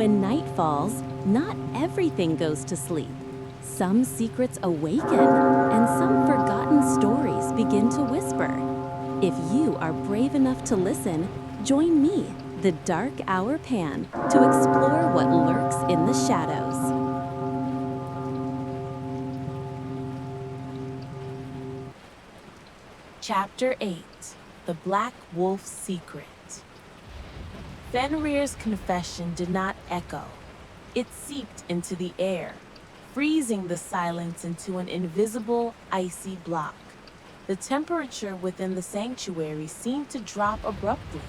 When night falls, not everything goes to sleep. Some secrets awaken, and some forgotten stories begin to whisper. If you are brave enough to listen, join me, the Dark Hour Pan, to explore what lurks in the shadows. Chapter 8: The Black Wolf's Secret. Fenrir's confession did not echo. It seeped into the air, freezing the silence into an invisible, icy block. The temperature within the sanctuary seemed to drop abruptly.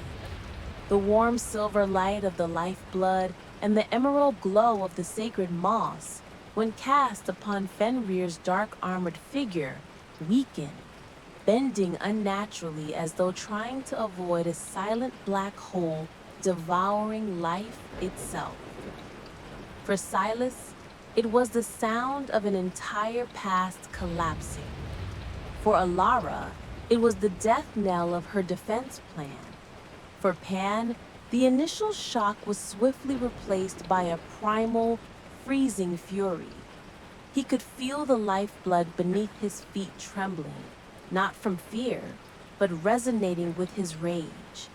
The warm silver light of the lifeblood and the emerald glow of the sacred moss, when cast upon Fenrir's dark-armored figure, weakened, bending unnaturally as though trying to avoid a silent black hole devouring life itself. For Silas, it was the sound of an entire past collapsing. For Alara, it was the death knell of her defense plan. For Pan, the initial shock was swiftly replaced by a primal, freezing fury. He could feel the lifeblood beneath his feet trembling, not from fear, but resonating with his rage.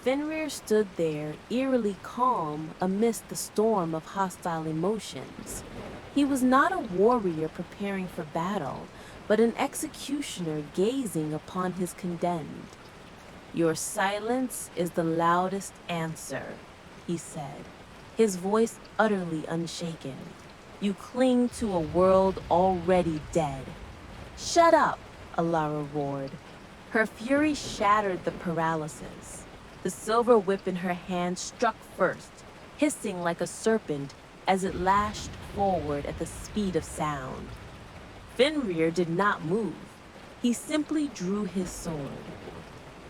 Fenrir stood there, eerily calm amidst the storm of hostile emotions. He was not a warrior preparing for battle, but an executioner gazing upon his condemned. "Your silence is the loudest answer," he said, his voice utterly unshaken. "You cling to a world already dead." "Shut up!" Alara roared. Her fury shattered the paralysis. The silver whip in her hand struck first, hissing like a serpent as it lashed forward at the speed of sound. Fenrir did not move. He simply drew his sword.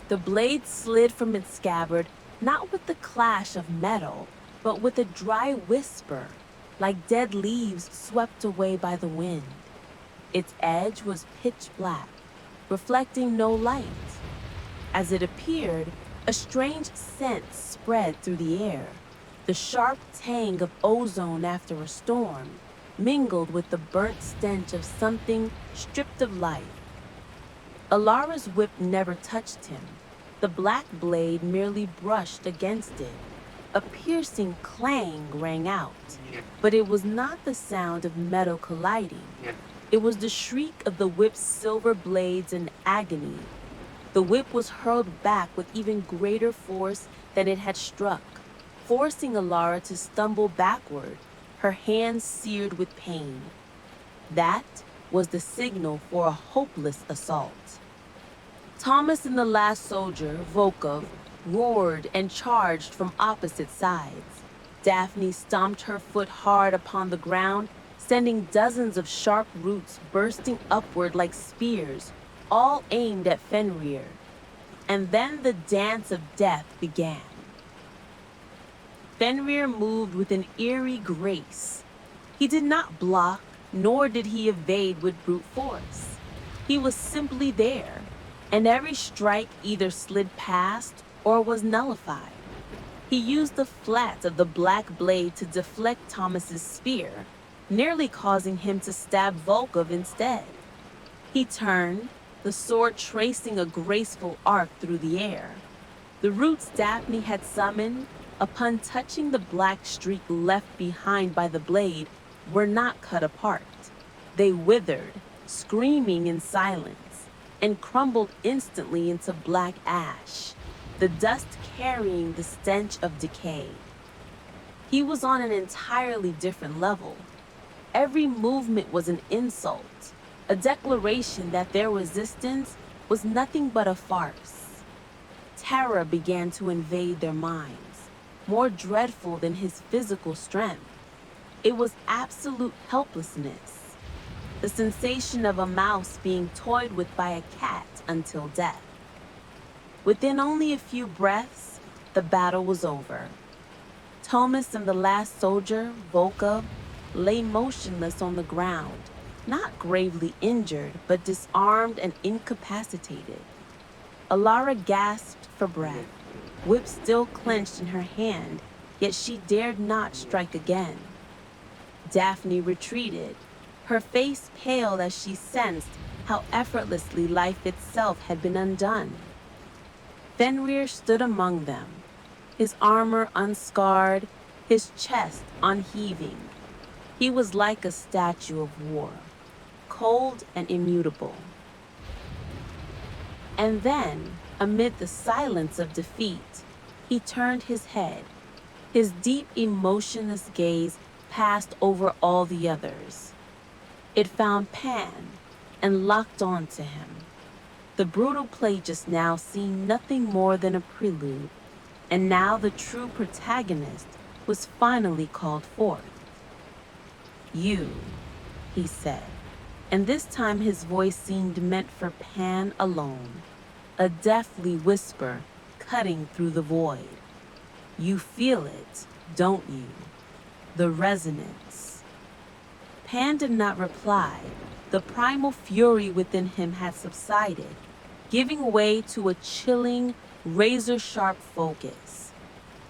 The blade slid from its scabbard, not with the clash of metal, but with a dry whisper, like dead leaves swept away by the wind. Its edge was pitch black, reflecting no light. As it appeared, a strange scent spread through the air, the sharp tang of ozone after a storm, mingled with the burnt stench of something stripped of life. Alara's whip never touched him. The black blade merely brushed against it. A piercing clang rang out, but it was not the sound of metal colliding. It was the shriek of the whip's silver blades in agony. The whip was hurled back with even greater force than it had struck, forcing Alara to stumble backward, her hands seared with pain. That was the signal for a hopeless assault. Thomas and the last soldier, Volkov, roared and charged from opposite sides. Daphne stomped her foot hard upon the ground, sending dozens of sharp roots bursting upward like spears, all aimed at Fenrir. And then the dance of death began. Fenrir moved with an eerie grace. He did not block, nor did he evade with brute force. He was simply there, and every strike either slid past or was nullified. He used the flat of the black blade to deflect Thomas's spear, nearly causing him to stab Volkov instead. He turned, the sword tracing a graceful arc through the air. The roots Daphne had summoned, upon touching the black streak left behind by the blade, were not cut apart. They withered, screaming in silence, and crumbled instantly into black ash, the dust carrying the stench of decay. He was on an entirely different level. Every movement was an insult, a declaration that their resistance was nothing but a farce. Terror began to invade their minds, more dreadful than his physical strength. It was absolute helplessness, the sensation of a mouse being toyed with by a cat until death. Within only a few breaths, the battle was over. Thomas and the last soldier, Volkov, lay motionless on the ground, not gravely injured, but disarmed and incapacitated. Alara gasped for breath, whip still clenched in her hand, yet she dared not strike again. Daphne retreated, her face pale as she sensed how effortlessly life itself had been undone. Fenrir stood among them, his armor unscarred, his chest unheaving. He was like a statue of war, cold and immutable. And then, amid the silence of defeat, he turned his head. His deep, emotionless gaze passed over all the others. It found Pan and locked on to him. The brutal play just now seemed nothing more than a prelude, and now the true protagonist was finally called forth. "You," he said, and this time his voice seemed meant for Pan alone, a deathly whisper cutting through the void. "You feel it, don't you? The resonance." Pan did not reply. The primal fury within him had subsided, giving way to a chilling, razor-sharp focus.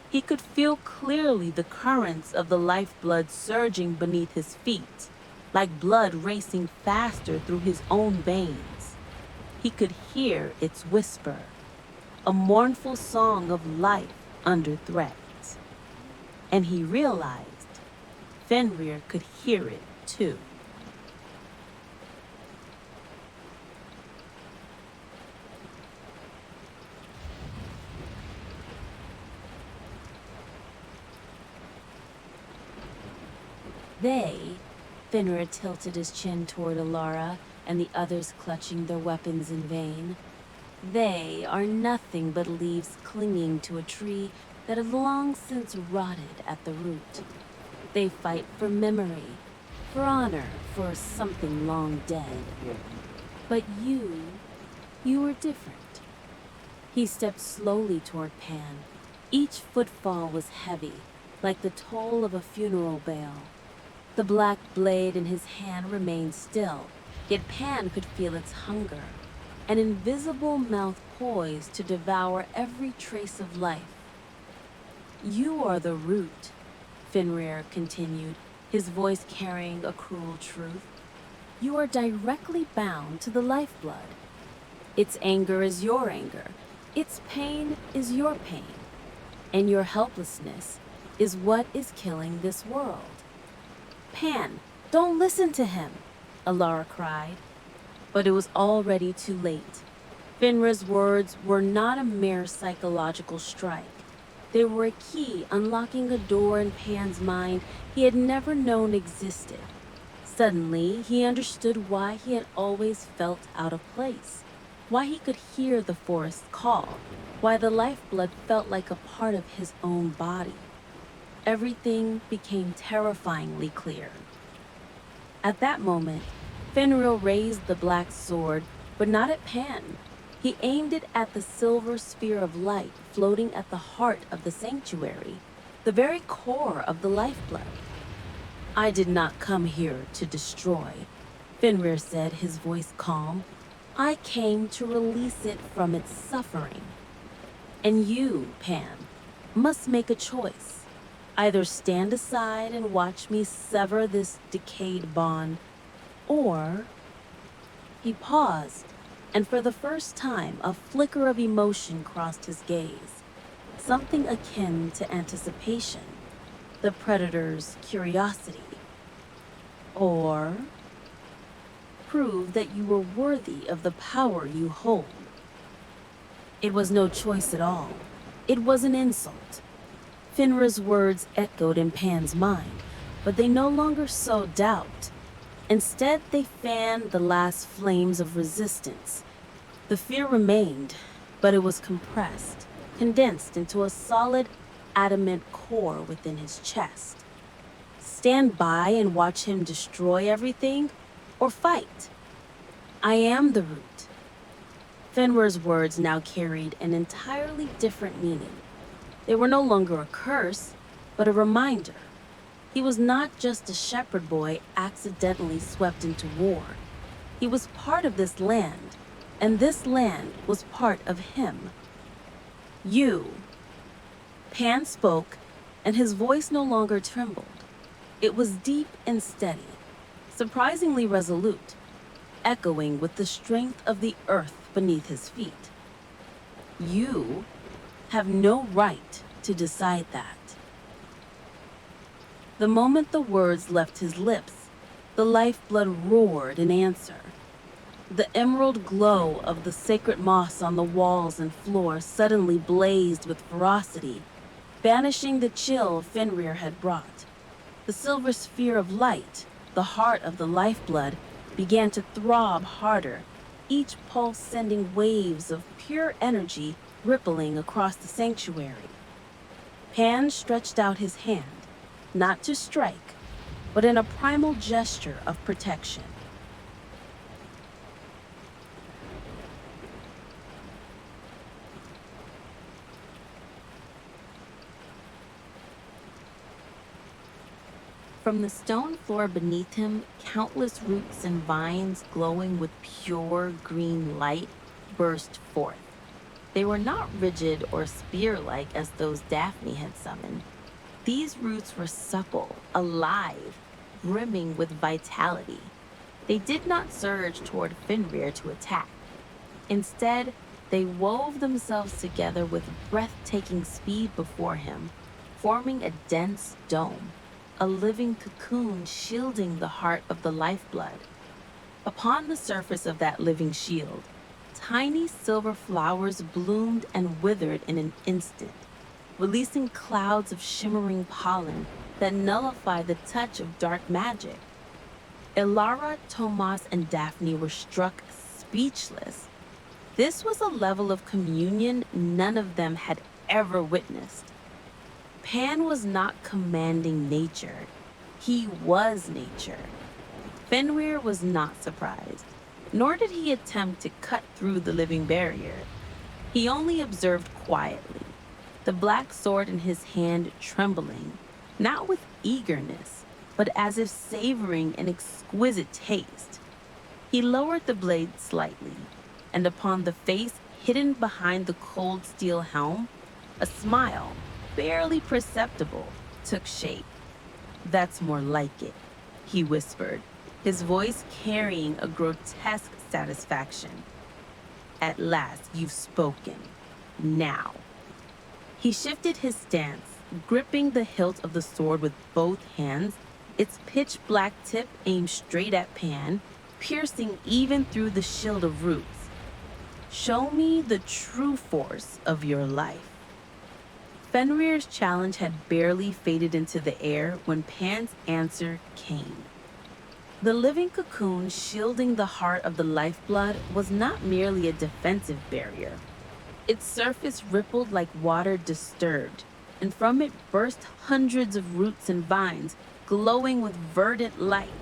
He could feel clearly the currents of the lifeblood surging beneath his feet, like blood racing faster through his own veins. He could hear its whisper, a mournful song of life under threat. And he realized Fenrir could hear it too. They, Fenrir tilted his chin toward Alara and the others clutching their weapons in vain. They are nothing but leaves clinging to a tree that has long since rotted at the root. They fight for memory, for honor, for something long dead. But you are different. He stepped slowly toward Pan. Each footfall was heavy, like the toll of a funeral bell. The black blade in his hand remained still, yet Pan could feel its hunger, an invisible mouth poised to devour every trace of life. "You are the root," Fenrir continued, his voice carrying a cruel truth. "You are directly bound to the lifeblood. Its anger is your anger, its pain is your pain, and your helplessness is what is killing this world." "Pan, don't listen to him," Alara cried. But it was already too late. Fenrir's words were not a mere psychological strike. They were a key unlocking a door in Pan's mind he had never known existed. Suddenly, he understood why he had always felt out of place, why he could hear the forest call, why the lifeblood felt like a part of his own body. Everything became terrifyingly clear. At that moment, Fenrir raised the black sword, but not at Pan. He aimed it at the silver sphere of light floating at the heart of the sanctuary, the very core of the lifeblood. "I did not come here to destroy," Fenrir said, his voice calm. "I came to release it from its suffering. And you, Pan, must make a choice. Either stand aside and watch me sever this decayed bond, or..." He paused, and for the first time a flicker of emotion crossed his gaze, something akin to anticipation, the predator's curiosity. "Or prove that you were worthy of the power you hold." It was no choice at all. It was an insult. Fenrir's words echoed in Pan's mind, but they no longer sowed doubt. Instead, they fanned the last flames of resistance. The fear remained, but it was compressed, condensed into a solid, adamant core within his chest. Stand by and watch him destroy everything, or fight? "I am the root." Fenrir's words now carried an entirely different meaning. They were no longer a curse, but a reminder. He was not just a shepherd boy accidentally swept into war. He was part of this land, and this land was part of him. "You." Pan spoke, and his voice no longer trembled. It was deep and steady, surprisingly resolute, echoing with the strength of the earth beneath his feet. You have no right to decide that. The moment the words left his lips, the lifeblood roared in answer. The emerald glow of the sacred moss on the walls and floor suddenly blazed with ferocity, banishing the chill Fenrir had brought. The silver sphere of light, the heart of the lifeblood, began to throb harder, each pulse sending waves of pure energy rippling across the sanctuary. Pan stretched out his hand, not to strike, but in a primal gesture of protection. From the stone floor beneath him, countless roots and vines glowing with pure green light burst forth. They were not rigid or spear-like as those Daphne had summoned. These roots were supple, alive, brimming with vitality. They did not surge toward Fenrir to attack. Instead, they wove themselves together with breathtaking speed before him, forming a dense dome, a living cocoon shielding the heart of the lifeblood. Upon the surface of that living shield, tiny silver flowers bloomed and withered in an instant, releasing clouds of shimmering pollen that nullified the touch of dark magic. Elara, Tomas, and Daphne were struck speechless. This was a level of communion none of them had ever witnessed. Pan was not commanding nature. He was nature. Fenrir was not surprised, nor did he attempt to cut through the living barrier. He only observed quietly, the black sword in his hand trembling, not with eagerness, but as if savoring an exquisite taste. He lowered the blade slightly, and upon the face hidden behind the cold steel helm, a smile, barely perceptible, took shape. "That's more like it," he whispered, his voice carrying a grotesque satisfaction. "At last you've spoken. Now." He shifted his stance, gripping the hilt of the sword with both hands, its pitch black tip aimed straight at Pan, piercing even through the shield of roots. "Show me the true force of your life." Fenrir's challenge had barely faded into the air when Pan's answer came. The living cocoon shielding the heart of the lifeblood was not merely a defensive barrier. Its surface rippled like water disturbed, and from it burst hundreds of roots and vines, glowing with verdant light.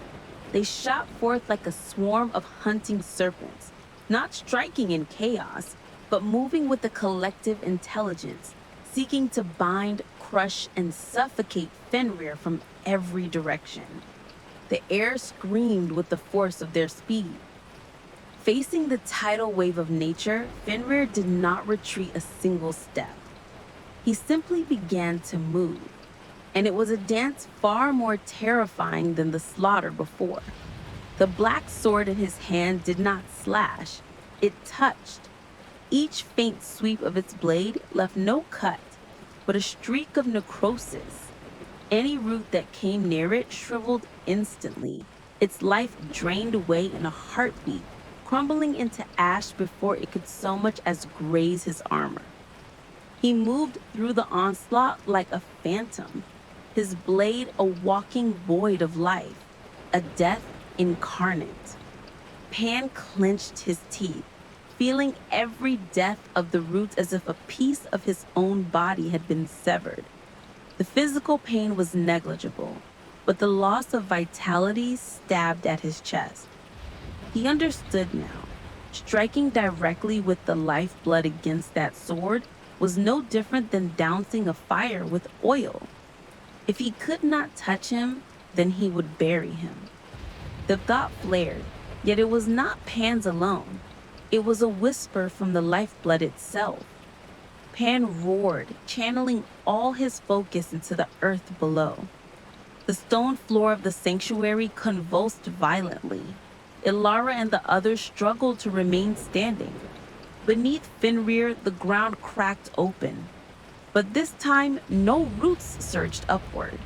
They shot forth like a swarm of hunting serpents, not striking in chaos, but moving with a collective intelligence, seeking to bind, crush, and suffocate Fenrir from every direction. The air screamed with the force of their speed. Facing the tidal wave of nature, Fenrir did not retreat a single step. He simply began to move, and it was a dance far more terrifying than the slaughter before. The black sword in his hand did not slash, it touched. Each faint sweep of its blade left no cut, but a streak of necrosis. Any root that came near it shriveled instantly, its life drained away in a heartbeat, crumbling into ash before it could so much as graze his armor. He moved through the onslaught like a phantom, his blade a walking void of life, a death incarnate. Pan clenched his teeth, feeling every depth of the roots as if a piece of his own body had been severed. The physical pain was negligible, but the loss of vitality stabbed at his chest. He understood now. Striking directly with the lifeblood against that sword was no different than dousing a fire with oil. If he could not touch him, then he would bury him. The thought flared, yet it was not Pan's alone. It was a whisper from the lifeblood itself. Pan roared, channeling all his focus into the earth below. The stone floor of the sanctuary convulsed violently. Ilara and the others struggled to remain standing. Beneath Fenrir, the ground cracked open. But this time, no roots surged upward.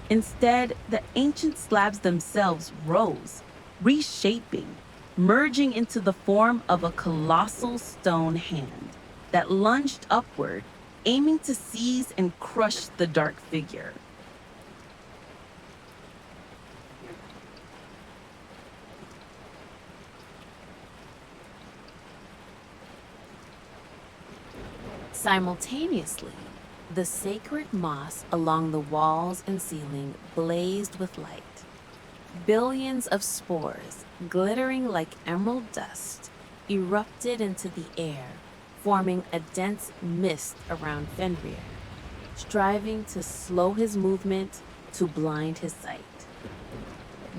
Instead, the ancient slabs themselves rose, reshaping, merging into the form of a colossal stone hand that lunged upward, aiming to seize and crush the dark figure. Simultaneously, the sacred moss along the walls and ceiling blazed with light. Billions of spores, glittering like emerald dust, erupted into the air, forming a dense mist around Fenrir, striving to slow his movement, to blind his sight.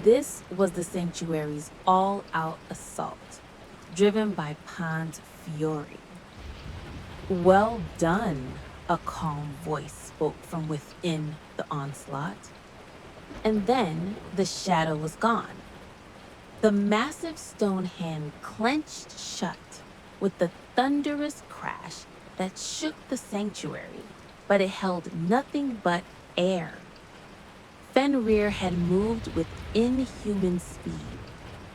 This was the sanctuary's all-out assault, driven by Pan's fury. Well done, a calm voice spoke from within the onslaught. And then the shadow was gone. The massive stone hand clenched shut with the thunderous crash that shook the sanctuary, but it held nothing but air. Fenrir had moved with inhuman speed,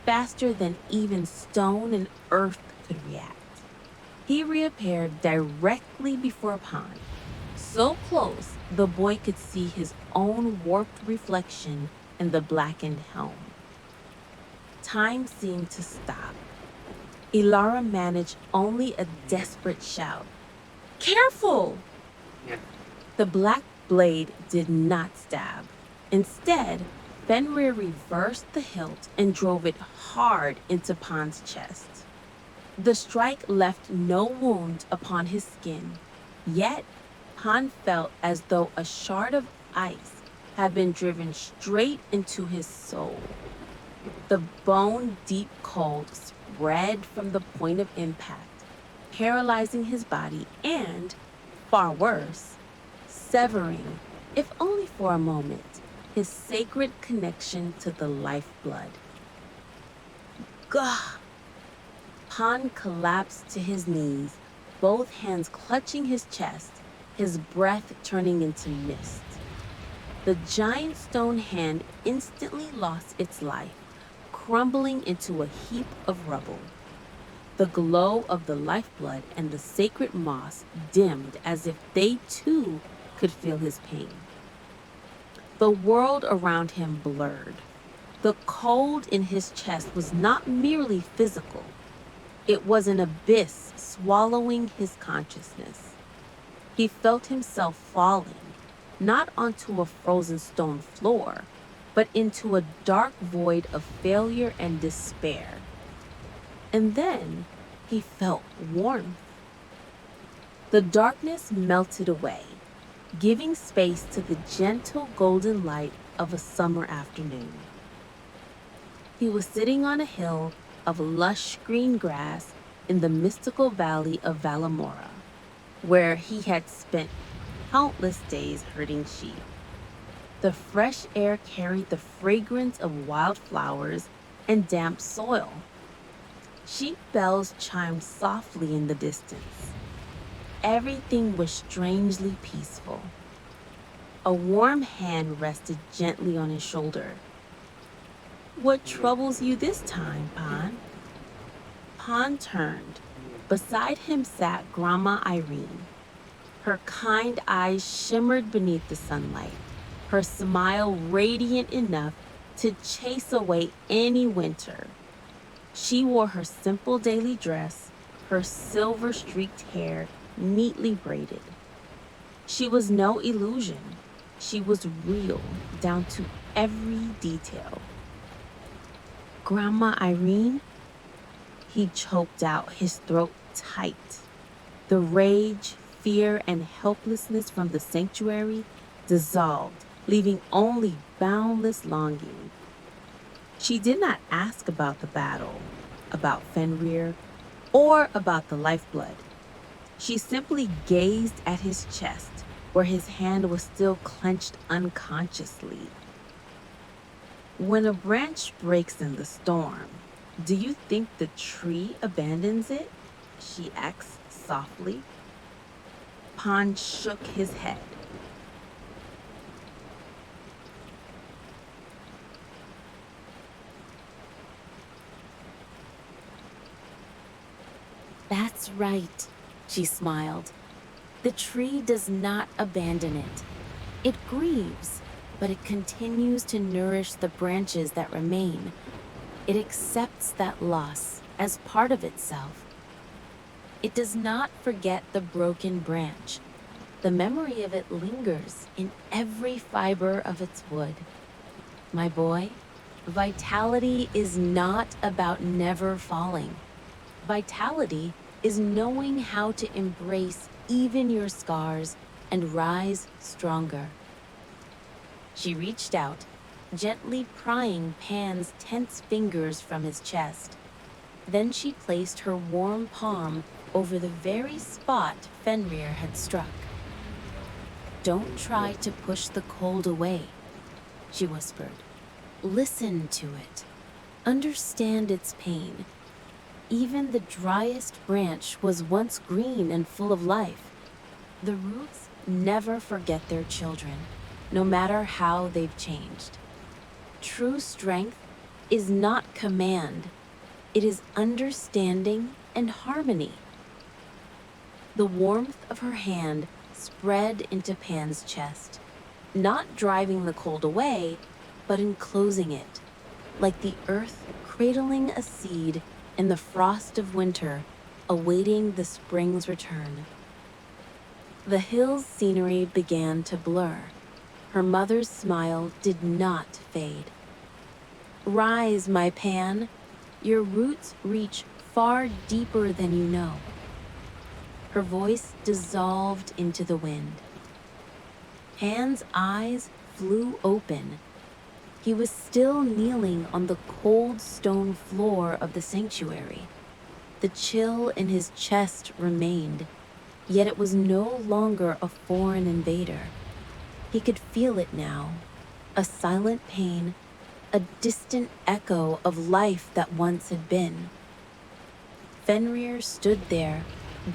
faster than even stone and earth could react. He reappeared directly before Pan, so close the boy could see his own warped reflection in the blackened helm. Time seemed to stop. Ilara managed only a desperate shout. Careful! The black blade did not stab. Instead, Fenrir reversed the hilt and drove it hard into Pan's chest. The strike left no wound upon his skin, yet Pan felt as though a shard of ice had been driven straight into his soul. The bone-deep cold spread from the point of impact, paralyzing his body and, far worse, severing, if only for a moment, his sacred connection to the lifeblood. Gah! Pan collapsed to his knees, both hands clutching his chest, his breath turning into mist. The giant stone hand instantly lost its life, crumbling into a heap of rubble. The glow of the lifeblood and the sacred moss dimmed as if they too could feel his pain. The world around him blurred. The cold in his chest was not merely physical. It was an abyss swallowing his consciousness. He felt himself falling, not onto a frozen stone floor, but into a dark void of failure and despair. And then he felt warmth. The darkness melted away, giving space to the gentle golden light of a summer afternoon. He was sitting on a hill of lush green grass in the mystical valley of Valamora, where he had spent countless days herding sheep. The fresh air carried the fragrance of wildflowers and damp soil. Sheep bells chimed softly in the distance. Everything was strangely peaceful. A warm hand rested gently on his shoulder. "What troubles you this time, Pan?" Pan turned. Beside him sat Grandma Irene. Her kind eyes shimmered beneath the sunlight, her smile radiant enough to chase away any winter. She wore her simple daily dress, her silver-streaked hair neatly braided. She was no illusion. She was real, down to every detail. "Grandma Irene?" He choked out, his throat tight. The rage, fear, and helplessness from the sanctuary dissolved, leaving only boundless longing. She did not ask about the battle, about Fenrir, or about the lifeblood. She simply gazed at his chest, where his hand was still clenched unconsciously. When a branch breaks in the storm, do you think the tree abandons it? She asked softly. Pan shook his head. That's right, she smiled. The tree does not abandon it. It grieves, but it continues to nourish the branches that remain. It accepts that loss as part of itself. It does not forget the broken branch. The memory of it lingers in every fiber of its wood. My boy, vitality is not about never falling. Vitality is knowing how to embrace even your scars and rise stronger. She reached out, gently prying Pan's tense fingers from his chest. Then she placed her warm palm over the very spot Fenrir had struck. Don't try to push the cold away, she whispered. Listen to it. Understand its pain. Even the driest branch was once green and full of life. The roots never forget their children, no matter how they've changed. True strength is not command. It is understanding and harmony. The warmth of her hand spread into Pan's chest, not driving the cold away, but enclosing it, like the earth cradling a seed in the frost of winter, awaiting the spring's return. The hill's scenery began to blur. Her mother's smile did not fade. Rise, my Pan. Your roots reach far deeper than you know. Her voice dissolved into the wind. Pan's eyes flew open. He was still kneeling on the cold stone floor of the sanctuary. The chill in his chest remained, yet it was no longer a foreign invader. He could feel it now, a silent pain, a distant echo of life that once had been. Fenrir stood there,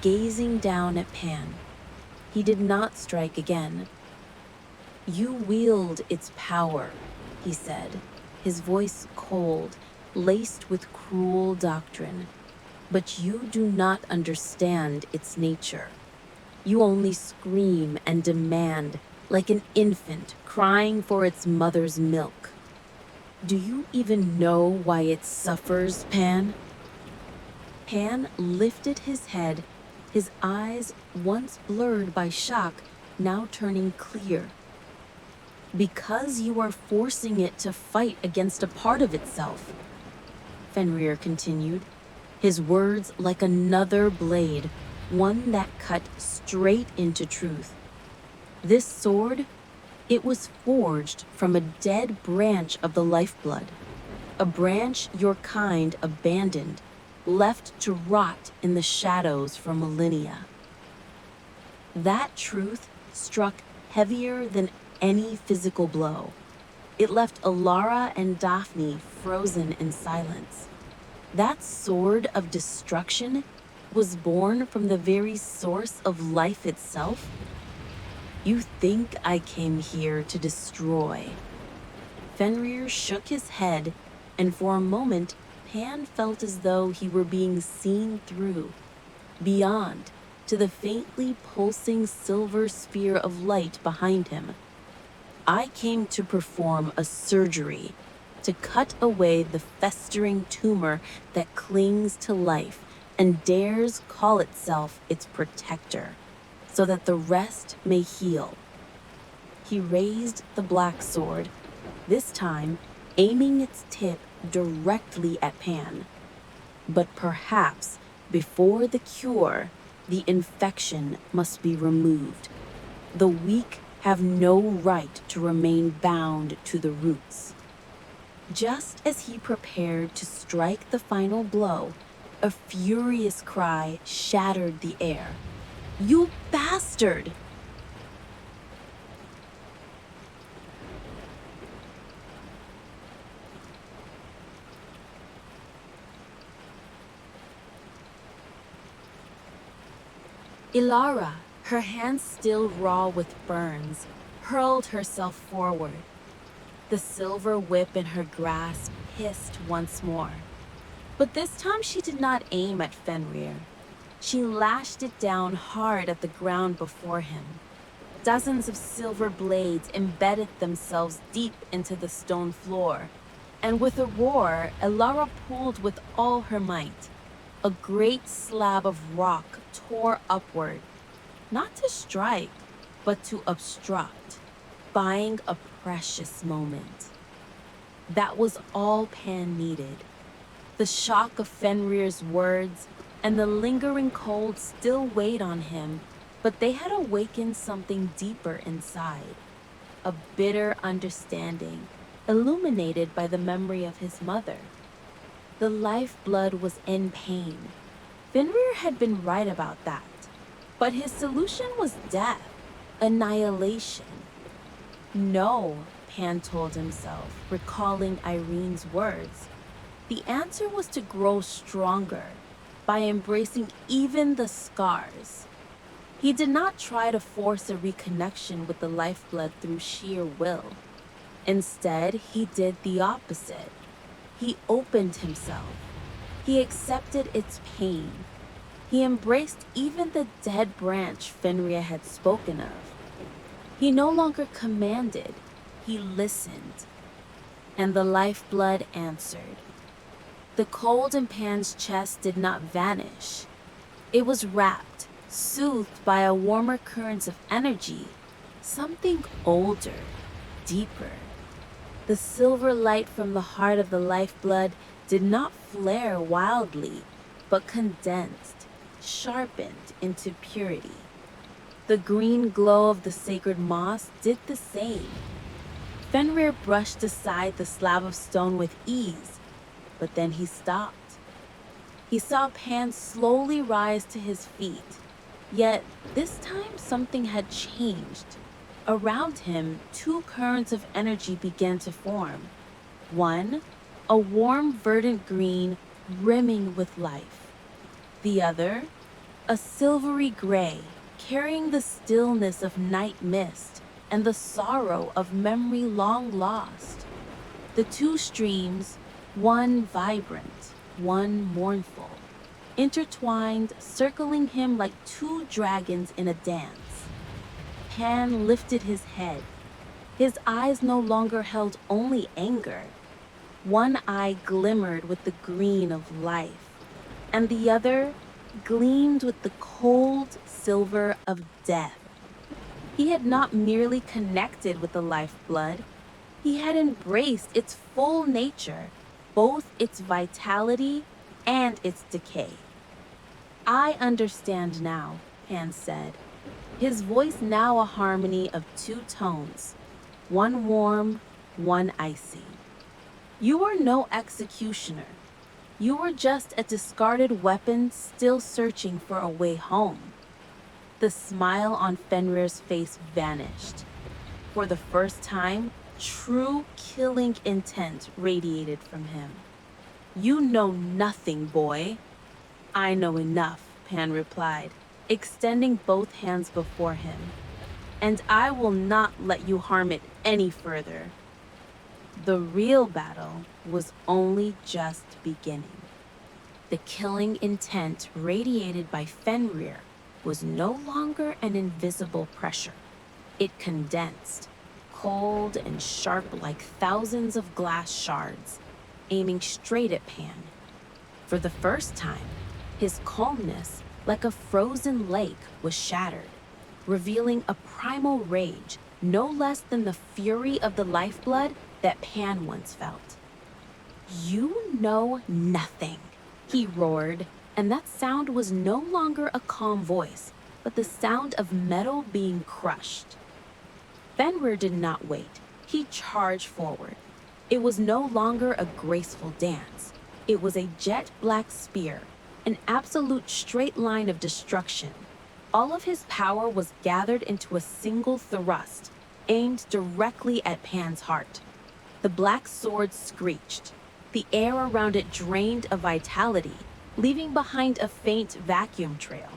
gazing down at Pan. He did not strike again. You wield its power, he said, his voice cold, laced with cruel doctrine. But you do not understand its nature. You only scream and demand like an infant crying for its mother's milk. Do you even know why it suffers, Pan? Pan lifted his head, his eyes, once blurred by shock, now turning clear. Because you are forcing it to fight against a part of itself, Fenrir continued, his words like another blade, one that cut straight into truth. This sword, it was forged from a dead branch of the lifeblood, a branch your kind abandoned, left to rot in the shadows for millennia. That truth struck heavier than any physical blow. It left Alara and Daphne frozen in silence. That sword of destruction was born from the very source of life itself. You think I came here to destroy. Fenrir shook his head, and for a moment, Pan felt as though he were being seen through, beyond, to the faintly pulsing silver sphere of light behind him. I came to perform a surgery, to cut away the festering tumor that clings to life and dares call itself its protector, so that the rest may heal. He raised the black sword, this time aiming its tip directly at Pan. But perhaps before the cure, the infection must be removed. The weak have no right to remain bound to the roots. Just as he prepared to strike the final blow, a furious cry shattered the air. You bastard! Ilara, her hands still raw with burns, hurled herself forward. The silver whip in her grasp hissed once more. But this time she did not aim at Fenrir. She lashed it down hard at the ground before him. Dozens of silver blades embedded themselves deep into the stone floor, and with a roar, Ilara pulled with all her might. A great slab of rock tore upward, not to strike, but to obstruct, buying a precious moment. That was all Pan needed. The shock of Fenrir's words and the lingering cold still weighed on him, but they had awakened something deeper inside. A bitter understanding, illuminated by the memory of his mother. The lifeblood was in pain. Fenrir had been right about that. But his solution was death, annihilation. No, Pan told himself, recalling Irene's words. The answer was to grow stronger by embracing even the scars. He did not try to force a reconnection with the lifeblood through sheer will. Instead, he did the opposite. He opened himself. He accepted its pain. He embraced even the dead branch Fenrir had spoken of. He no longer commanded, he listened. And the lifeblood answered. The cold in Pan's chest did not vanish. It was wrapped, soothed by a warmer current of energy, something older, deeper. The silver light from the heart of the lifeblood did not flare wildly, but condensed, sharpened into purity. The green glow of the sacred moss did the same. Fenrir brushed aside the slab of stone with ease, but then he stopped. He saw Pan slowly rise to his feet, yet this time something had changed. Around him, two currents of energy began to form. One, a warm verdant green brimming with life. The other, a silvery gray, carrying the stillness of night mist and the sorrow of memory long lost. The two streams, one vibrant, one mournful, intertwined, circling him like two dragons in a dance. Pan lifted his head. His eyes no longer held only anger. One eye glimmered with the green of life, and the other gleamed with the cold silver of death. He had not merely connected with the lifeblood, he had embraced its full nature, both its vitality and its decay. I understand now, Pan said. His voice now a harmony of two tones, one warm, one icy. You are no executioner. You were just a discarded weapon still searching for a way home. The smile on Fenrir's face vanished. For the first time, true killing intent radiated from him. You know nothing, boy. I know enough, Pan replied, extending both hands before him. And I will not let you harm it any further. The real battle was only just beginning. The killing intent radiated by Fenrir was no longer an invisible pressure. It condensed, cold and sharp like thousands of glass shards, aiming straight at Pan. For the first time, his calmness, like a frozen lake, was shattered, revealing a primal rage no less than the fury of the lifeblood that Pan once felt. You know nothing, he roared, and that sound was no longer a calm voice, but the sound of metal being crushed. Fenrir did not wait. He charged forward. It was no longer a graceful dance. It was a jet black spear, an absolute straight line of destruction. All of his power was gathered into a single thrust, aimed directly at Pan's heart. The black sword screeched. The air around it drained of vitality, leaving behind a faint vacuum trail.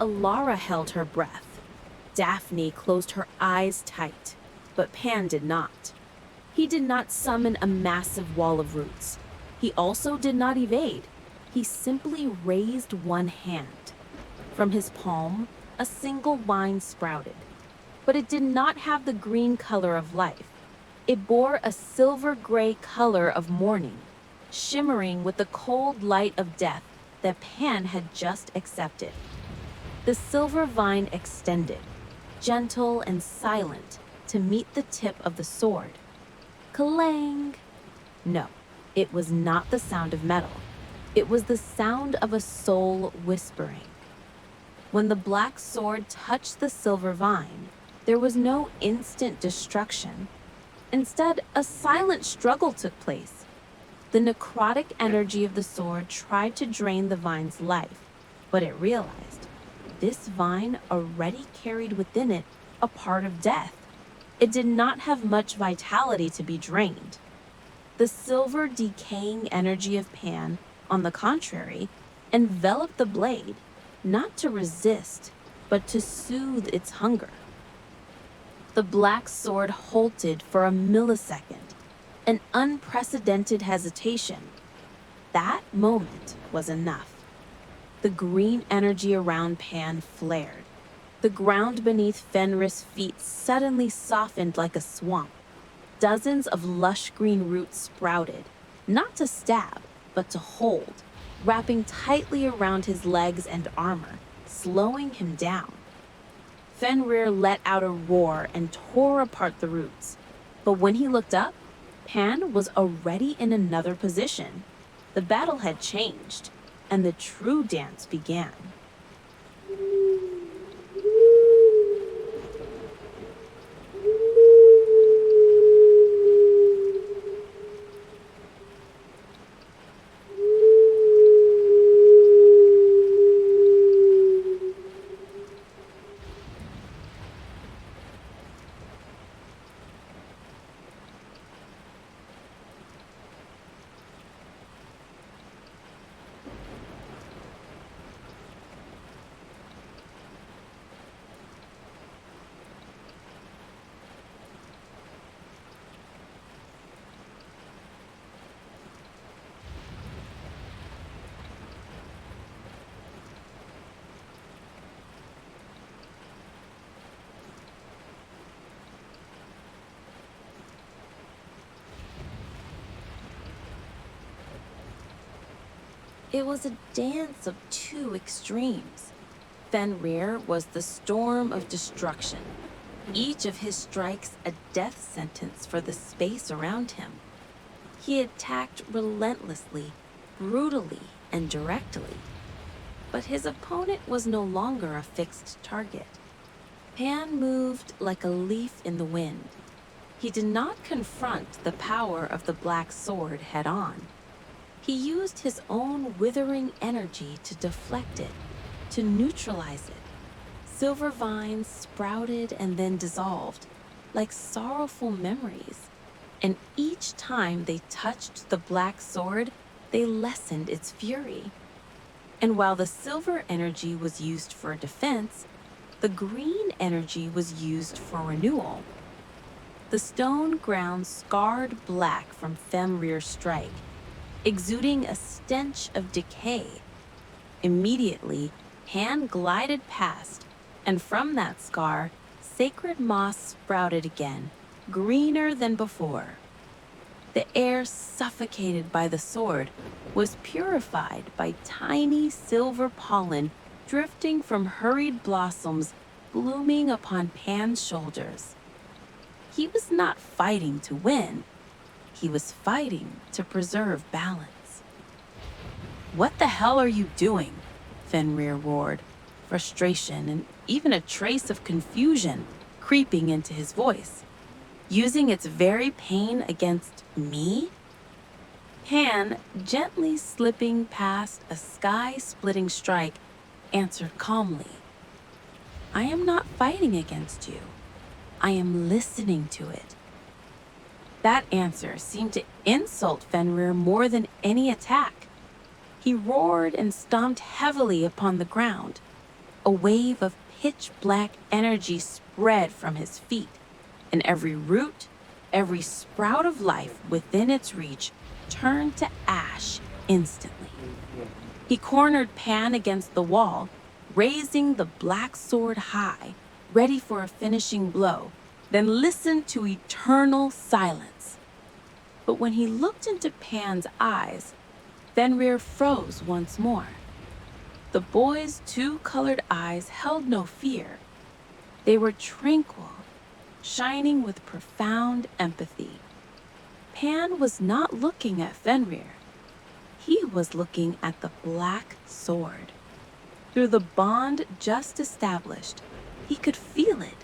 Alara held her breath. Daphne closed her eyes tight, but Pan did not. He did not summon a massive wall of roots. He also did not evade. He simply raised one hand. From his palm, a single vine sprouted, but it did not have the green color of life. It bore a silver-gray color of mourning, shimmering with the cold light of death that Pan had just accepted. The silver vine extended, gentle and silent, to meet the tip of the sword. Clang! No, it was not the sound of metal. It was the sound of a soul whispering. When the black sword touched the silver vine, there was no instant destruction. Instead, a silent struggle took place. The necrotic energy of the sword tried to drain the vine's life, but it realized this vine already carried within it a part of death. It did not have much vitality to be drained. The silver decaying energy of Pan, on the contrary, enveloped the blade, not to resist, but to soothe its hunger. The black sword halted for a millisecond, an unprecedented hesitation. That moment was enough. The green energy around Pan flared. The ground beneath Fenrir's feet suddenly softened like a swamp. Dozens of lush green roots sprouted, not to stab, but to hold, wrapping tightly around his legs and armor, slowing him down. Fenrir let out a roar and tore apart the roots. But when he looked up, Pan was already in another position. The battle had changed, and the true dance began. It was a dance of two extremes. Fenrir was the storm of destruction, each of his strikes a death sentence for the space around him. He attacked relentlessly, brutally, and directly. But his opponent was no longer a fixed target. Pan moved like a leaf in the wind. He did not confront the power of the black sword head-on. He used his own withering energy to deflect it, to neutralize it. Silver vines sprouted and then dissolved, like sorrowful memories. And each time they touched the black sword, they lessened its fury. And while the silver energy was used for defense, the green energy was used for renewal. The stone ground scarred black from Fenrir's strike, exuding a stench of decay. Immediately, Pan glided past, and from that scar, sacred moss sprouted again, greener than before. The air suffocated by the sword was purified by tiny silver pollen drifting from hurried blossoms blooming upon Pan's shoulders. He was not fighting to win. He was fighting to preserve balance. "What the hell are you doing?" Fenrir roared, frustration and even a trace of confusion creeping into his voice. "Using its very pain against me?" Pan, gently slipping past a sky-splitting strike, answered calmly. I am not fighting against you. I am listening to it. That answer seemed to insult Fenrir more than any attack. He roared and stomped heavily upon the ground. A wave of pitch-black energy spread from his feet, and every root, every sprout of life within its reach turned to ash instantly. He cornered Pan against the wall, raising the black sword high, ready for a finishing blow, then listened to eternal silence. But when he looked into Pan's eyes, Fenrir froze once more. The boy's two-colored eyes held no fear. They were tranquil, shining with profound empathy. Pan was not looking at Fenrir. He was looking at the black sword. Through the bond just established, he could feel it.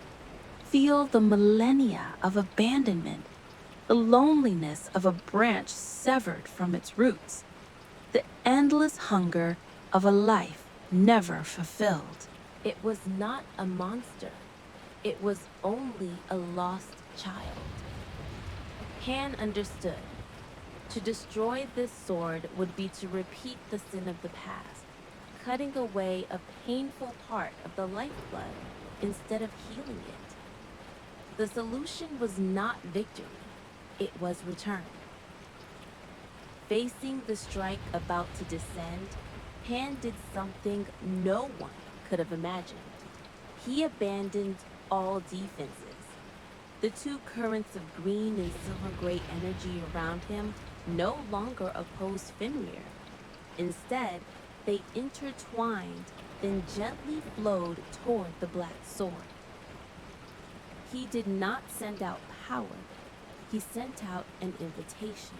Feel the millennia of abandonment, the loneliness of a branch severed from its roots, the endless hunger of a life never fulfilled. It was not a monster. It was only a lost child. Pan understood. To destroy this sword would be to repeat the sin of the past, cutting away a painful part of the lifeblood instead of healing it. The solution was not victory, it was return. Facing the strike about to descend, Pan did something no one could have imagined. He abandoned all defenses. The two currents of green and silver-gray energy around him no longer opposed Fenrir. Instead, they intertwined, then gently flowed toward the black sword. He did not send out power. He sent out an invitation.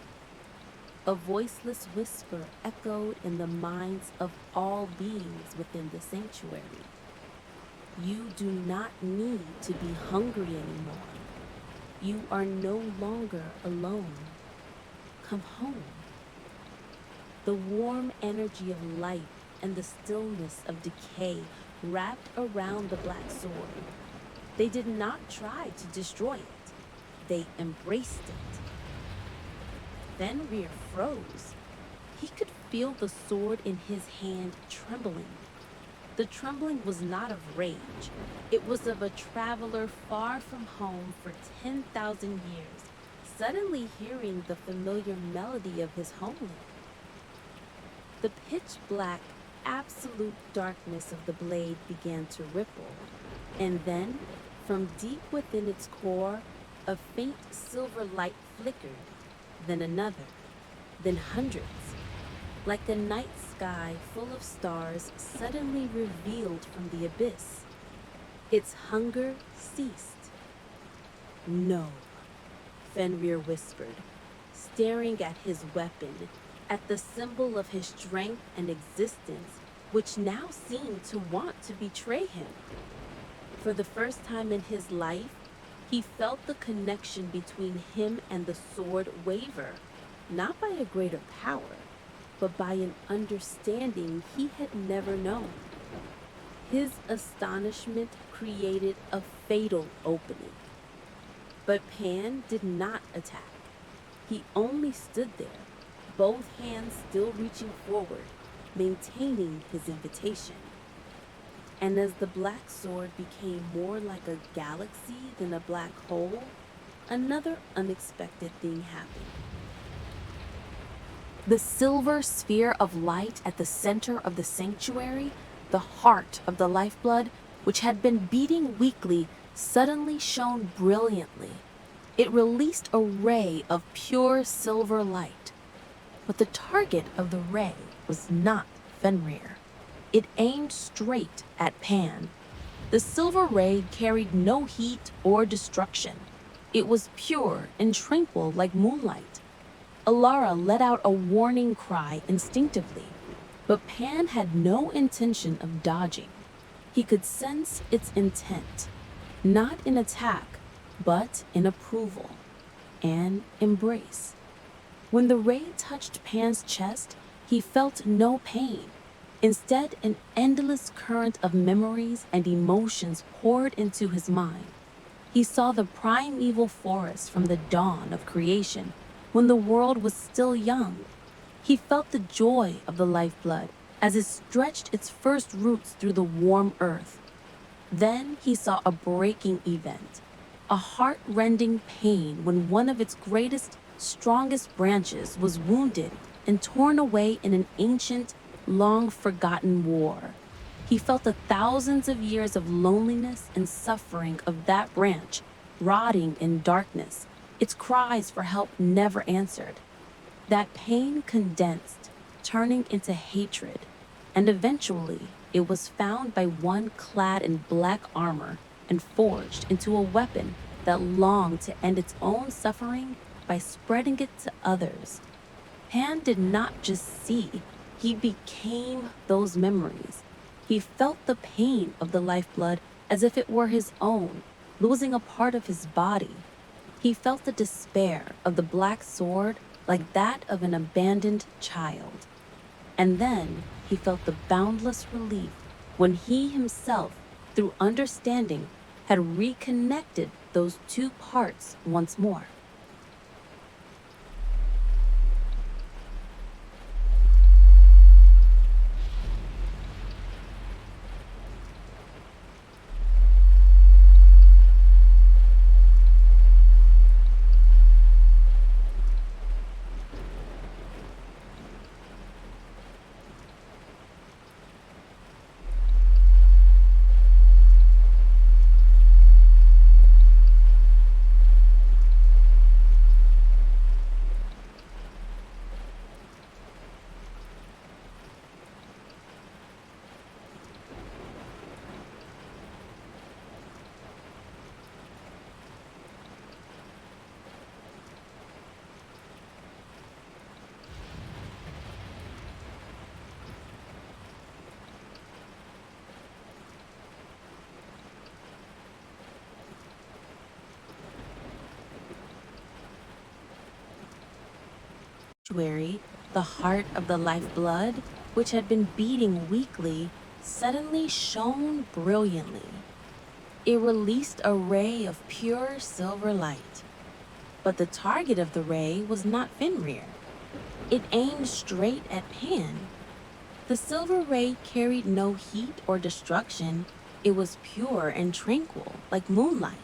A voiceless whisper echoed in the minds of all beings within the sanctuary. You do not need to be hungry anymore. You are no longer alone. Come home. The warm energy of life and the stillness of decay wrapped around the black sword. They did not try to destroy it. They embraced it. Fenrir froze. He could feel the sword in his hand trembling. The trembling was not of rage. It was of a traveler far from home for 10,000 years, suddenly hearing the familiar melody of his homeland. The pitch-black, absolute darkness of the blade began to ripple, and then, from deep within its core, a faint silver light flickered, then another, then hundreds. Like a night sky full of stars suddenly revealed from the abyss. Its hunger ceased. No, Fenrir whispered, staring at his weapon, at the symbol of his strength and existence, which now seemed to want to betray him. For the first time in his life, he felt the connection between him and the sword waver, not by a greater power, but by an understanding he had never known. His astonishment created a fatal opening. But Pan did not attack. He only stood there, both hands still reaching forward, maintaining his invitation. And as the black sword became more like a galaxy than a black hole, another unexpected thing happened. The silver sphere of light at the center of the sanctuary, the heart of the lifeblood, which had been beating weakly, suddenly shone brilliantly. It released a ray of pure silver light. But the target of the ray was not Fenrir. It aimed straight at Pan. The silver ray carried no heat or destruction. It was pure and tranquil like moonlight. Alara let out a warning cry instinctively, but Pan had no intention of dodging. He could sense its intent, not in attack, but in approval and embrace. When the ray touched Pan's chest, he felt no pain. Instead, an endless current of memories and emotions poured into his mind. He saw the primeval forest from the dawn of creation, when the world was still young. He felt the joy of the lifeblood as it stretched its first roots through the warm earth. Then he saw a breaking event, a heart-rending pain when one of its greatest, strongest branches was wounded and torn away in an ancient, long-forgotten war. He felt the thousands of years of loneliness and suffering of that branch, rotting in darkness, its cries for help never answered. That pain condensed, turning into hatred, and eventually it was found by one clad in black armor and forged into a weapon that longed to end its own suffering by spreading it to others. Pan did not just see, he became those memories. He felt the pain of the lifeblood as if it were his own, losing a part of his body. He felt the despair of the black sword like that of an abandoned child. And then he felt the boundless relief when he himself, through understanding, had reconnected those two parts once more. Sanctuary, the heart of the lifeblood, which had been beating weakly, suddenly shone brilliantly. It released a ray of pure silver light. But the target of the ray was not Fenrir. It aimed straight at Pan. The silver ray carried no heat or destruction. It was pure and tranquil, like moonlight.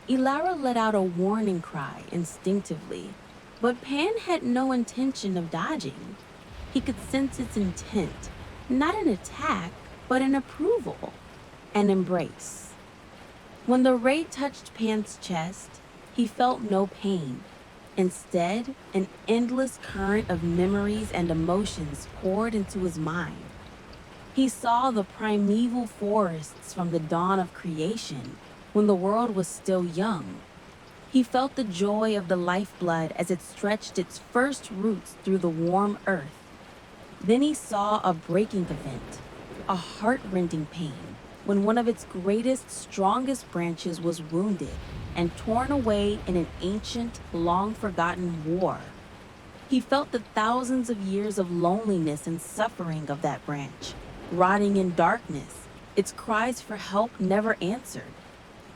Elara let out a warning cry instinctively, but Pan had no intention of dodging. He could sense its intent, not an attack, but an approval, an embrace. When the ray touched Pan's chest, he felt no pain. Instead, an endless current of memories and emotions poured into his mind. He saw the primeval forests from the dawn of creation, when the world was still young. He felt the joy of the lifeblood as it stretched its first roots through the warm earth. Then he saw a breaking event, a heart-rending pain, when one of its greatest, strongest branches was wounded and torn away in an ancient, long-forgotten war. He felt the thousands of years of loneliness and suffering of that branch, rotting in darkness, its cries for help never answered.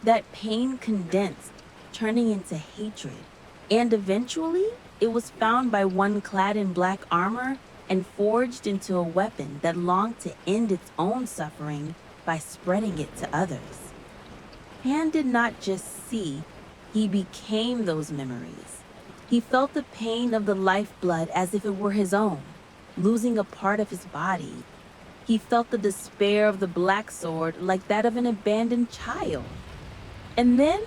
That pain condensed, turning into hatred, and eventually it was found by one clad in black armor and forged into a weapon that longed to end its own suffering by spreading it to others. Pan did not just see, he became those memories. He felt the pain of the lifeblood as if it were his own, losing a part of his body. He felt the despair of the black sword like that of an abandoned child. And then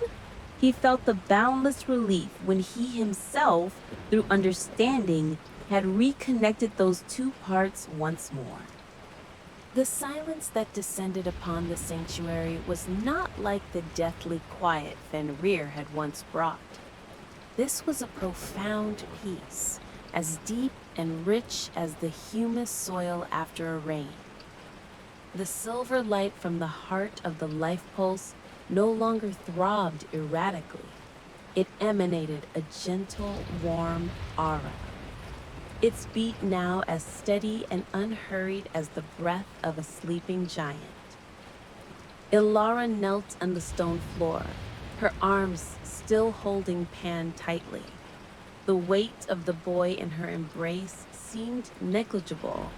he felt the boundless relief when he himself, through understanding, had reconnected those two parts once more. The silence that descended upon the sanctuary was not like the deathly quiet Fenrir had once brought. This was a profound peace, as deep and rich as the humus soil after a rain. The silver light from the heart of the life pulse no longer throbbed erratically. It emanated a gentle, warm aura. its beat now as steady and unhurried as the breath of a sleeping giant. Ilara knelt on the stone floor, her arms still holding Pan tightly. The weight of the boy in her embrace seemed negligible,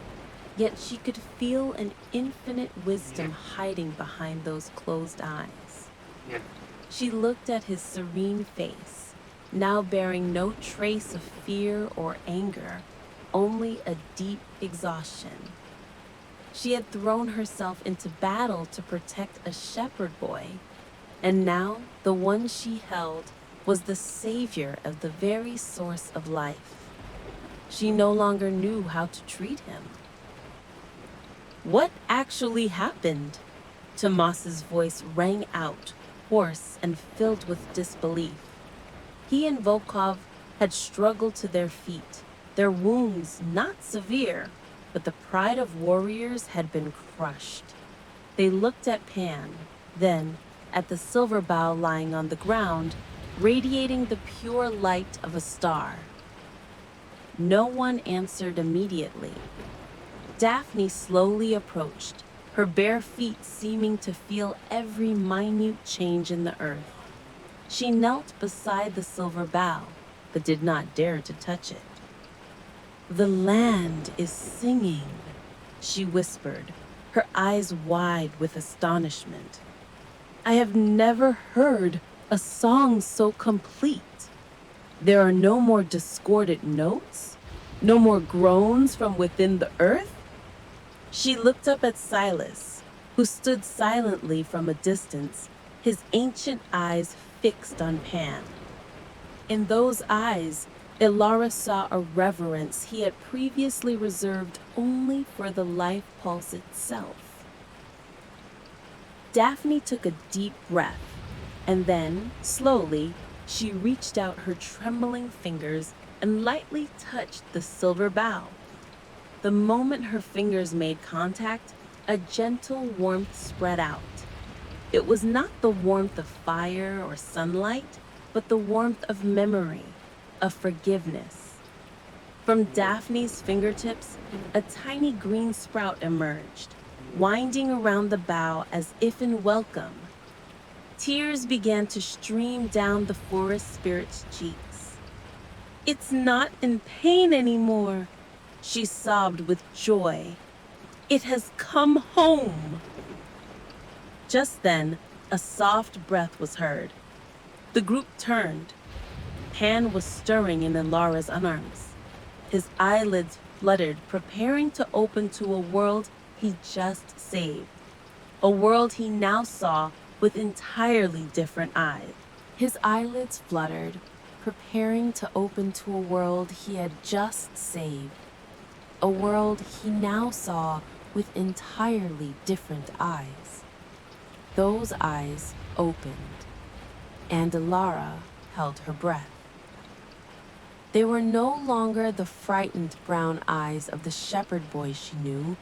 yet she could feel an infinite wisdom hiding behind those closed eyes. She looked at his serene face, now bearing no trace of fear or anger, only a deep exhaustion. She had thrown herself into battle to protect a shepherd boy, and now the one she held was the savior of the very source of life. She no longer knew how to treat him. What actually happened? Tomas's voice rang out, hoarse and filled with disbelief. He and Volkov had struggled to their feet, their wounds not severe, but the pride of warriors had been crushed. They looked at Pan, then at the silver bow lying on the ground, radiating the pure light of a star. No one answered immediately. Daphne slowly approached, her bare feet seeming to feel every minute change in the earth. She knelt beside the silver bow, but did not dare to touch it. "The land is singing," she whispered, her eyes wide with astonishment. "I have never heard a song so complete. There are no more discordant notes, no more groans from within the earth." She looked up at Silas, who stood silently from a distance, his ancient eyes fixed on Pan. In those eyes, Ilara saw a reverence he had previously reserved only for the life pulse itself. Daphne took a deep breath, and then, slowly, she reached out her trembling fingers and lightly touched the silver bow. The moment her fingers made contact, a gentle warmth spread out. It was not the warmth of fire or sunlight, but the warmth of memory, of forgiveness. From Daphne's fingertips, a tiny green sprout emerged, winding around the bough as if in welcome. Tears began to stream down the forest spirit's cheeks. "It's not in pain anymore," she sobbed with joy. "It has come home." Just then, a soft breath was heard. The group turned. Pan was stirring in Ilara's arms. His eyelids fluttered, preparing to open to a world he just saved. A world he now saw with entirely different eyes. His eyelids fluttered, preparing to open to a world he had just saved. A world he now saw with entirely different eyes. Those eyes opened, and Ilara held her breath. They were no longer the frightened brown eyes of the shepherd boy she knew,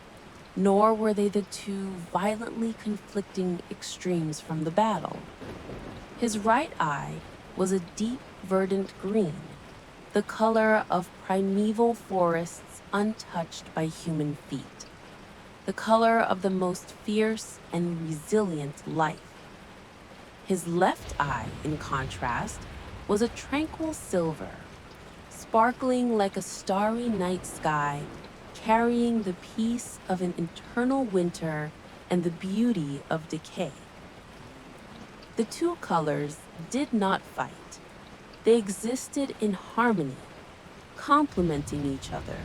nor were they the two violently conflicting extremes from the battle. His right eye was a deep verdant green, the color of primeval forests untouched by human feet, the color of the most fierce and resilient life. His left eye, in contrast, was a tranquil silver, sparkling like a starry night sky, carrying the peace of an eternal winter and the beauty of decay. The two colors did not fight. They existed in harmony, complementing each other,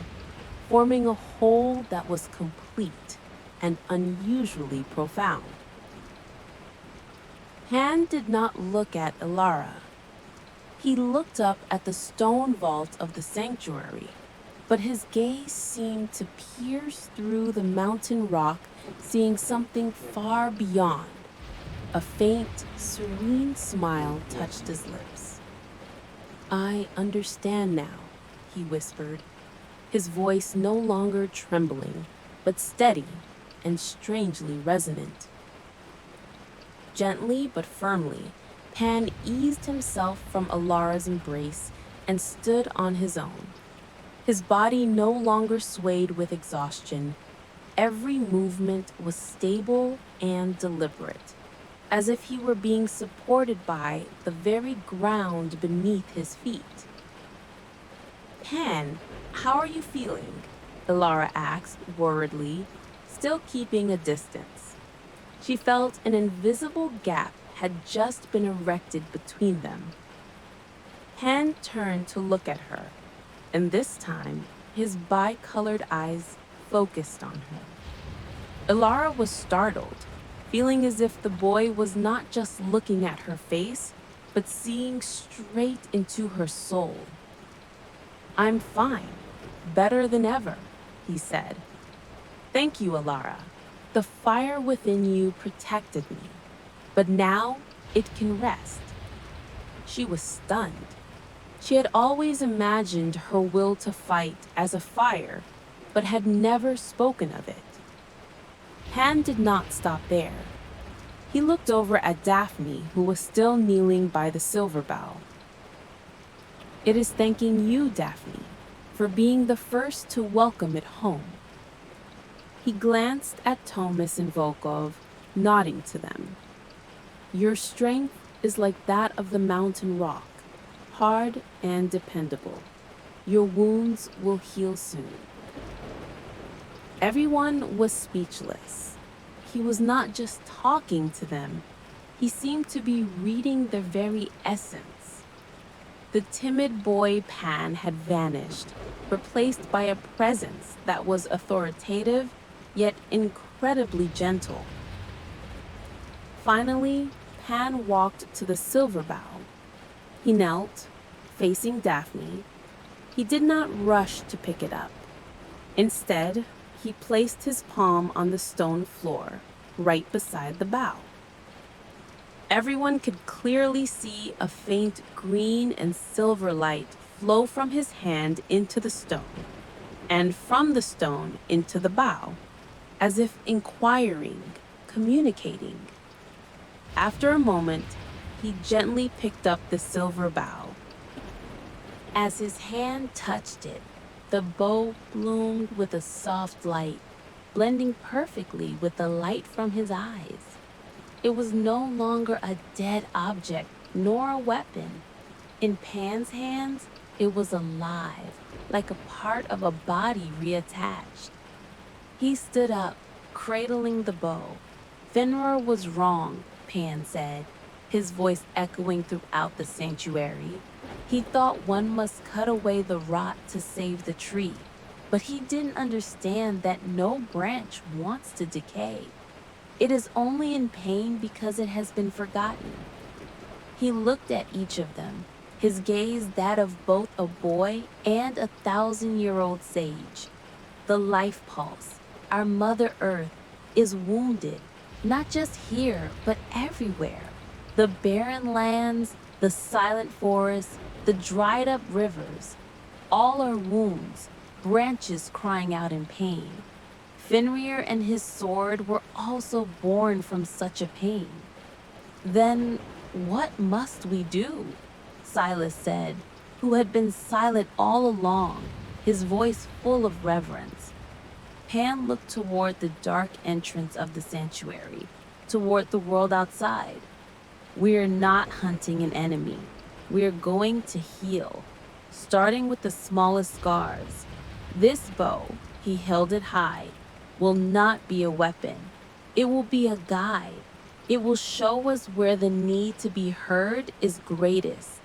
forming a whole that was complete and unusually profound. Pan did not look at Ilara. He looked up at the stone vault of the sanctuary, but his gaze seemed to pierce through the mountain rock, seeing something far beyond. A faint, serene smile touched his lips. "I understand now," he whispered, his voice no longer trembling, but steady and strangely resonant. Gently but firmly, Pan eased himself from Ilara's embrace and stood on his own. His body no longer swayed with exhaustion. Every movement was stable and deliberate, as if he were being supported by the very ground beneath his feet. "Pan, how are you feeling?" Ilara asked worriedly, still keeping a distance. She felt an invisible gap had just been erected between them. Pan turned to look at her, and this time his bicolored eyes focused on her. Ilara was startled, feeling as if the boy was not just looking at her face, but seeing straight into her soul. "I'm fine, better than ever," he said. "Thank you, Ilara. The fire within you protected me, but now it can rest." She was stunned. She had always imagined her will to fight as a fire, but had never spoken of it. Pan did not stop there. He looked over at Daphne, who was still kneeling by the silver bow. "It is thanking you, Daphne, for being the first to welcome it home." He glanced at Thomas and Volkov, nodding to them. "Your strength is like that of the mountain rock, hard and dependable. Your wounds will heal soon." Everyone was speechless. He was not just talking to them, he seemed to be reading their very essence. The timid boy Pan had vanished, replaced by a presence that was authoritative, yet incredibly gentle. Finally, Pan walked to the silver bow. He knelt, facing Daphne. He did not rush to pick it up. Instead, he placed his palm on the stone floor, right beside the bow. Everyone could clearly see a faint green and silver light flow from his hand into the stone, and from the stone into the bow, as if inquiring, communicating. After a moment, he gently picked up the silver bow. As his hand touched it, the bow bloomed with a soft light, blending perfectly with the light from his eyes. It was no longer a dead object, nor a weapon. In Pan's hands, it was alive, like a part of a body reattached. He stood up, cradling the bow. "Fenrir was wrong," Pan said, his voice echoing throughout the sanctuary. "He thought one must cut away the rot to save the tree, but he didn't understand that no branch wants to decay. It is only in pain because it has been forgotten." He looked at each of them, his gaze that of both a boy and a 1,000-year-old sage. The life pulse, our Mother Earth, is wounded, not just here, but everywhere. The barren lands, the silent forests, the dried up rivers, all are wounds, branches crying out in pain. Fenrir and his sword were also born from such a pain. "Then what must we do?" Silas said, who had been silent all along, his voice full of reverence. Pan looked toward the dark entrance of the sanctuary, toward the world outside. "We are not hunting an enemy. We are going to heal, starting with the smallest scars. This bow," he held it high, "will not be a weapon. It will be a guide. It will show us where the need to be heard is greatest."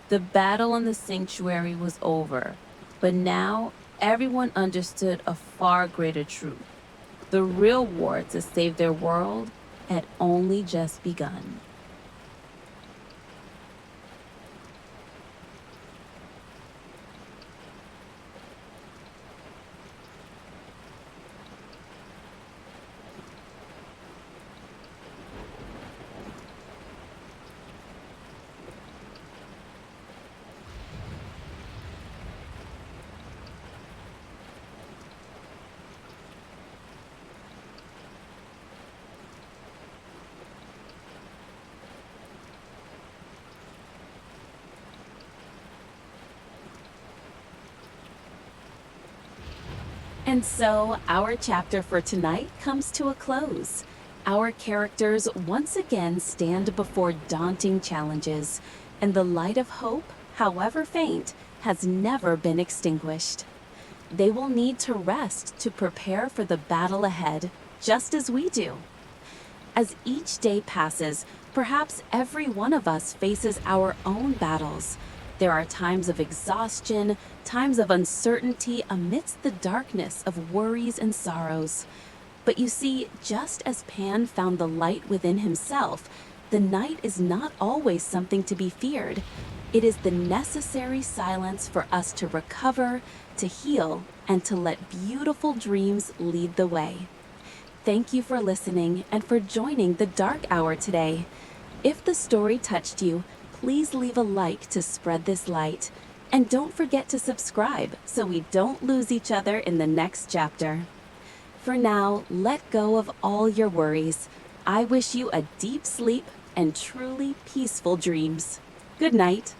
The battle in the sanctuary was over, but now everyone understood a far greater truth. The real war to save their world had only just begun. And so, our chapter for tonight comes to a close. Our characters once again stand before daunting challenges, and the light of hope, however faint, has never been extinguished. They will need to rest to prepare for the battle ahead, just as we do. As each day passes, perhaps every one of us faces our own battles. There are times of exhaustion, times of uncertainty amidst the darkness of worries and sorrows. But you see, just as Pan found the light within himself, the night is not always something to be feared. It is the necessary silence for us to recover, to heal, and to let beautiful dreams lead the way. Thank you for listening and for joining the Dark Hour today. If the story touched you, please leave a like to spread this light. And don't forget to subscribe so we don't lose each other in the next chapter. For now, let go of all your worries. I wish you a deep sleep and truly peaceful dreams. Good night.